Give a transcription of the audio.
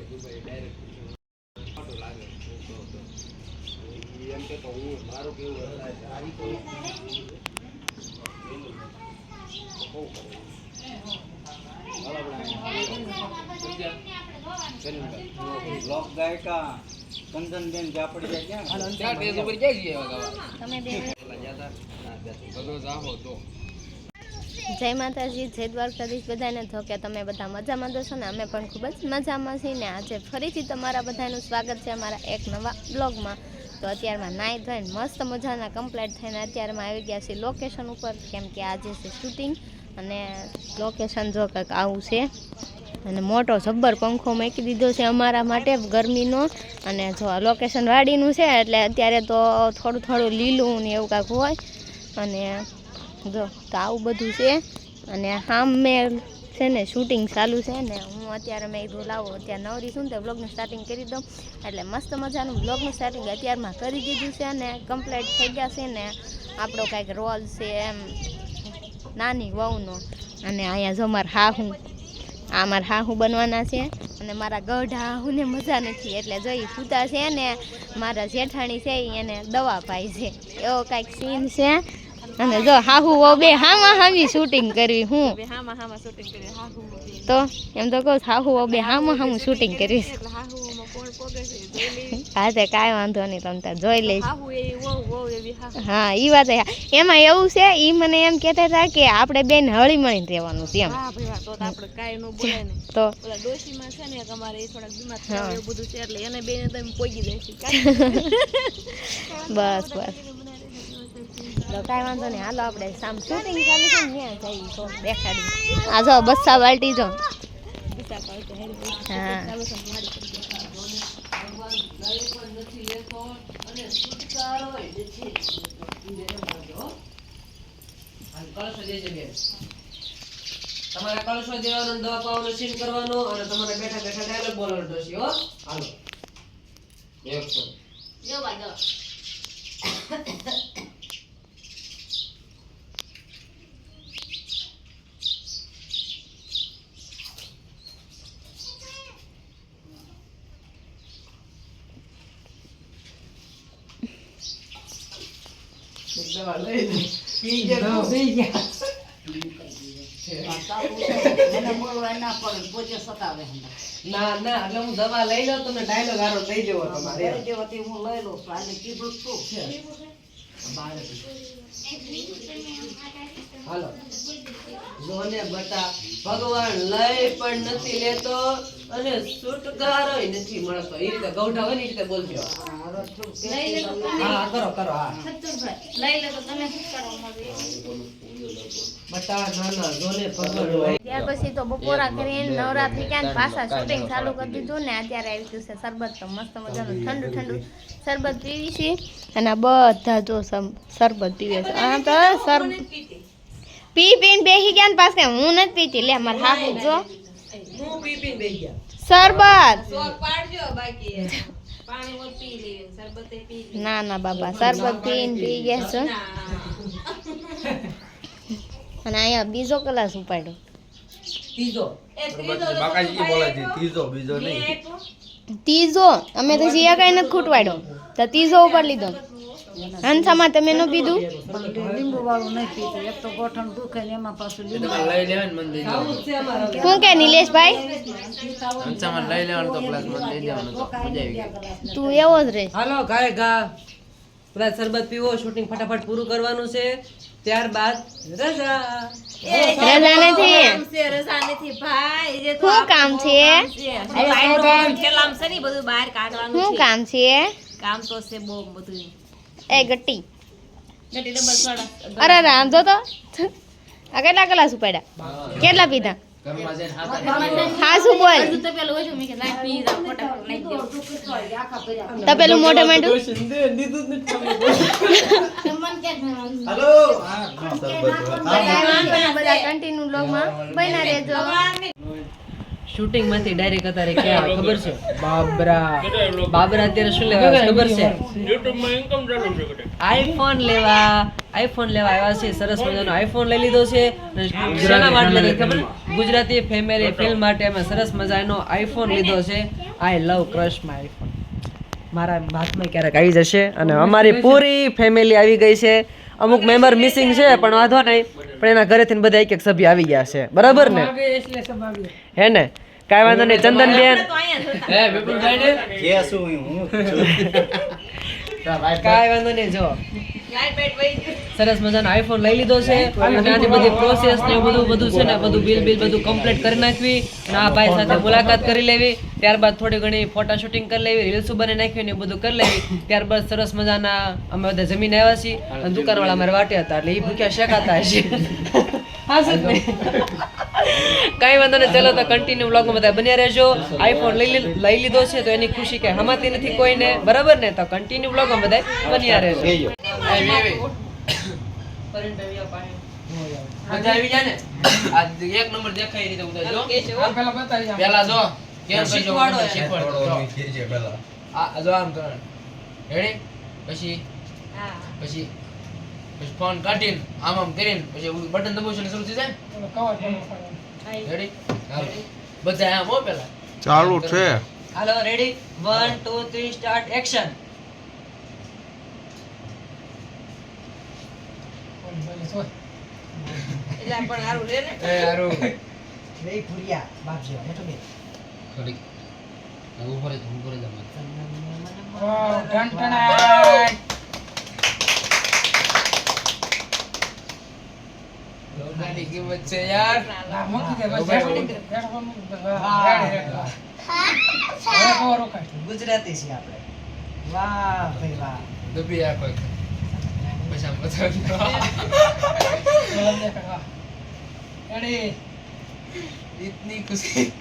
Dubai direct photo લાગે એમ કે તો હું મારું કેવું આવી કોઈ લોક ગાયકા કંદનબેન જાપડી ક્યાં ટેસ ઉપર ક્યાં જઈએ તમે બે બધો જાહો તો જય માતાજી, જય દ્વારકાધીશ બધાને. તો કે તમે બધા મજામાં દો છો ને? અમે પણ ખૂબ જ મજામાં છીએ ને આજે ફરીથી તમારા બધાનું સ્વાગત છે અમારા એક નવા બ્લોગમાં. તો અત્યારમાં નાહી ધોઈને મસ્ત મજાના કમ્પ્લીટ થઈને અત્યારમાં આવી ગયા છીએ લોકેશન ઉપર, કેમ કે આજે છે શૂટિંગ અને લોકેશન જો કંઈક આવું છે. અને મોટો જબ્બર પંખો મૂકી દીધો છે અમારા માટે ગરમીનો. અને જો લોકેશન વાડીનું છે એટલે અત્યારે તો થોડું થોડું લીલું ને એવું કાંઈક હોય. અને જો તો આવું બધું છે. અને સામે છે ને શૂટિંગ ચાલુ છે ને હું અત્યારે મેં કીધું લાવો અત્યારે નવરી છું ને તો બ્લોગનું સ્ટાર્ટિંગ કરી દઉં. એટલે મસ્ત મજાનું બ્લોગનું સ્ટાર્ટિંગ અત્યારમાં કરી દીધું છે અને કમ્પ્લીટ થઈ ગયા છે. ને આપણો કાંઈક રોલ છે એમ નાની વહુનો. અને અહીંયા જો મારા હાહુ, આ મારા હાહુ બનવાના છે. અને મારા ગઢ હાહુને મજા નથી એટલે જોઈ પૂતા છે ને મારા જેઠાણી છે એને દવા પાઈ છે, એવો કાંઈક સીન છે. અને જો હાહુ વો બે હામાં હામી શૂટિંગ કરવી હું તો એમ તો કહું હાહુ વો બે હામાં હામું શૂટિંગ કરીશ. હા તે કાંઈ વાંધો નહીં, તમે તાર જોઈ લઈશ. હા એ વાત એમાં એવું છે, એ મને એમ કહેતા હતા કે આપણે બેન હળી મળીને રહેવાનું છે એમ. તો બસ બસ તો કાંઈ વાંધો નહીં, હાલો આપણે સામ શૂટિંગ ચાલુ છે ને ત્યાં જઈએ તો દેખાડી. આ જો બસ્સા બાલ્ટી જો. હા તમારે કળશો દેવાનો, દવા પાવાનો સીન કરવાનો અને તમારે બેઠા બેઠા ડાયલોગ બોલવાનો ડોશી. હો હાલો 100 જો ભાઈ દો. દવા લઈ લે પી ગયા પી ગયા ના ના એટલે હું દવા લઈ લઉં, તમને ડાયલોગ આરો દઈ દેવો તમારે હું લઈ લઉં કીધું હાલો જોને બટા ભગવાન લઈ પણ નથી લેતો અને છુટકારો નથી મળતો. એ રીતે ગૌઠા હોય ને એ રીતે બોલજો. હા કરો કરો. હા લઈ લે તો તમે છુટકારો મળે બટા. ના ના જોને ભગવાન. ત્યાર પછી તો બપોરા કરીને નવરાત્રી ક્યાં પાછા શૂટિંગ ચાલુ કરી દીધું ને અત્યારે આવી ગયું છે શરબત. તો મસ્ત મજાનું ઠંડુ ઠંડુ શરબત પીવી છે. અને બધા જો શરબત પીવે છે. આમ તો પી પીને બેસી ગયા ને પાસે હું નથી પીતી. લે મારે હાહુ જો હું પી પી બેહી ગયા શરબત. શોક પાડજો બાકી પાણી ઓર પી લે શરબત પી લે. ના ના બાબા શરબત પીને પી ગયા છે. અને અહીંયા બીજો ક્લાસ ઉપાડ્યો. ત્રીજો બાકાજી બોલે છે ત્રીજો, બીજો નહીં. ત્રીજો અમે તો જીયા કઈ નથી ખૂટવાડ્યો તો ત્રીજો ઉપર લીધો. હંસામાં તમે ન પીધું? લીંબુ વાળું નહીં પીતું, એક તો ગોઠણ દુખે ને એમાં પાછું લીંબુ લઈ લેવાનું મન દઈ દેવાનું. શું કે નિલેશભાઈ? અંચામાં લઈ લેવાનું તો પ્લસ મન દઈ દેવાનું તો મજા આવી ગઈ. તું એવો જ રે. હાલો ગાય ગા પેલા શરબત પીવો, શૂટિંગ ફટાફટ પૂરું કરવાનું છે. ત્યારબાદ રજા. રજા નથી. રજા નથી ભાઈ, જે તો શું કામ છે? ખેલામ છે ને બધું બહાર કાઢવાનું શું છે. કામ છે? કામ તો છે બહુ બધું. એ ગટ્ટી ગટી ડબલ સોડા. અરે રાંધો તો આ કેટલા ક્લાસ ઉપાડ્યા? કેટલા પીધા? ઘરમાં જઈને હાસુ બોલ. તો પેલું ઓછું મેં કે લાઈ પી જા ફટાફટ નાખી દે. તો પેલું મોઢે માંડું હેલો બધા કન્ટિન્યુ બ્લોગમાં બન્યા રહેજો. શૂટિંગ માંથી ડાયરેક્ટ અત્યારે ક્યાં આવે ખબર છે? બાબરા અત્યારે શું લેવા આવે ખબર છે? આઈફોન લેવા આવ્યા છે. સરસ મજાનો આઈફોન લઈ લીધો છે. અને શેના માટે લીધો ખબર? ગુજરાતી ફેમિલી ફિલ્મ માટે અમે સરસ મજાનો આઈફોન લીધો છે. આઈ લવ ક્રશ માય આઈફોન. મારા હાથમાં ક્યારેક આવી જશે. અને અમારી પૂરી ફેમિલી આવી ગઈ છે. અમુક મેમ્બર મિસિંગ છે પણ વાંધો નહીં, પણ એના ઘરેથી બધા એક સભ્ય આવી ગયા છે. બરાબર ને? હે ને? કાંઈ વાંધો નહીં. ચંદનબેન કાંઈ વાંધો નહીં. જો સરસ મજાનો આઈફોન લઈ લીધો છે અને આની બધી પ્રોસેસ ને બધું છે ને બધું બિલ બધું કમ્પ્લીટ કરી નાખવી અને આ ભાઈ સાથે મુલાકાત કરી લેવી. ત્યારબાદ થોડી ઘણી ફોટા શૂટિંગ કરી લેવી, રીલ્સ બનાવી નાખવી ને બધું કરી લેવી. ત્યારબાદ સરસ મજાના અમે બધા જમીન આવ્યા છીએ અને દુકાનવાળા અમારે વાટે હતા એટલે એ ભૂખ્યા શેકાતા હશે. કઈ વાંધો નહીં. ચલો તો કન્ટિન્યુ વ્લોગમાં બધા બન્યા રહેજો. આઈફોન લઈ લીધો છે તો એની ખુશી કઈ હમાતી નથી કોઈને. બરાબર ને? તો કન્ટિન્યુ વ્લોગમાં બધા બન્યા રહેજો. બધા આવી જાય ને આ એક નંબર દેખાય રીતે ઉતારજો. પેલા જો કેમ શીખવાડો આ જો આમ કરવાનું. રેડી? પછી ફોન કાઢીને આમ કરીને પછી બટન દબાવશો ને શરૂ થઈ જાય. રેડી? બધા આમ હો પેલા ચાલુ છે. હાલો રેડી? 1 2 3 start action. એટલે પણ હારું લે ને. એ હારું રે ભુરિયા બાપ જેવા હેઠો બે. થોડી ઉપર જ ગાડી કિંમત છે યાર. ગુજરાતી છીએ આપણે. વાહ ભાઈ વાહ. દબી આ કોઈ પૈસા બતાવ. इतनी खुशी